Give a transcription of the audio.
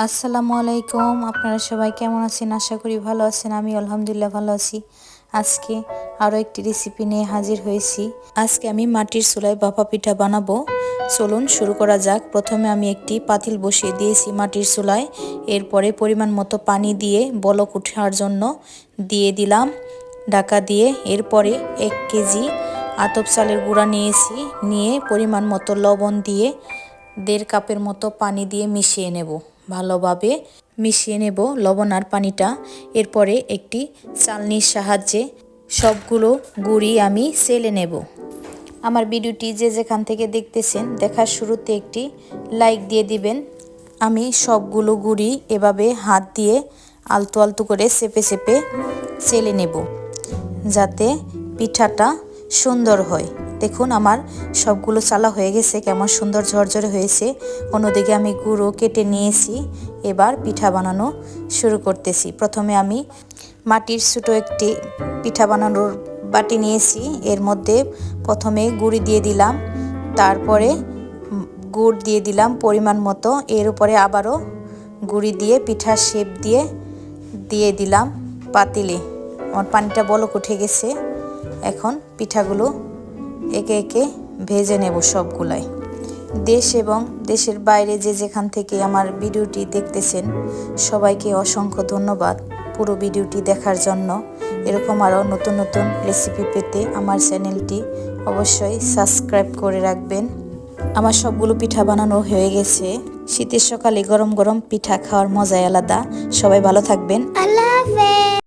আসসালামু আলাইকুম। আপনারা সবাই কেমন আছেন? আশা করি ভালো আছেন। আমি আলহামদুলিল্লাহ ভালো আছি। আজকে আরও একটি রেসিপি নিয়ে হাজির হয়েছি। আজকে আমি মাটির চুলায় ভাপা পিঠা বানাবো। চলুন শুরু করা যাক। প্রথমে আমি একটি পাতিল বসিয়ে দিয়েছি মাটির চুলায়। এরপরে পরিমাণ মতো পানি দিয়ে বলক ওঠার জন্য দিয়ে দিলাম ঢাকা দিয়ে। এরপরে 1 কেজি আতপ চালের গুঁড়া নিয়েছি, নিয়ে পরিমাণ মতো লবণ দিয়ে 1.5 কাপের মতো পানি দিয়ে মিশিয়ে নেব। ভালোভাবে মিশিয়ে নেব লবণ আর পানিটা। এরপরে একটি চালনির সাহায্যে সবগুলো গুঁড়ি আমি চেলে নেব। আমার ভিডিওটি যে যেখান থেকে দেখতেছেন, দেখার শুরুতে একটি লাইক দিয়ে দিবেন। আমি সবগুলো গুঁড়ি এভাবে হাত দিয়ে আলতো আলতো করে চেপে চেপে চেলে নেব, যাতে পিঠাটা সুন্দর হয়। দেখুন আমার সবগুলো চালা হয়ে গেছে, কেমন সুন্দর ঝরঝরে হয়েছে। অন্যদিকে আমি গুঁড়ো কেটে নিয়েছি। এবার পিঠা বানানো শুরু করতেছি। প্রথমে আমি মাটির ছোটো একটি পিঠা বানানোর বাটি নিয়েছি। এর মধ্যে প্রথমে গুঁড়ি দিয়ে দিলাম, তারপরে গুড় দিয়ে দিলাম পরিমাণ মতো। এর উপরে আবারও গুঁড়ি দিয়ে পিঠার শেপ দিয়ে দিলাম পাতিলে। আমার পানিটা বলক উঠে গেছে। এখন পিঠাগুলো একে একে ভেজে নেব সবগুলাই। দেশ এবং দেশের বাইরে যে যেখান থেকে আমার ভিডিওটি দেখতেছেন, সবাইকে অসংখ্য ধন্যবাদ পুরো ভিডিওটি দেখার জন্য। এরকম আরও নতুন নতুন রেসিপি পেতে আমার চ্যানেলটি অবশ্যই সাবস্ক্রাইব করে রাখবেন। আমার সবগুলো পিঠা বানানো হয়ে গেছে। শীতের সকালে গরম গরম পিঠা খাওয়ার মজাই আলাদা। সবাই ভালো থাকবেন। আল্লাহ হাফেজ।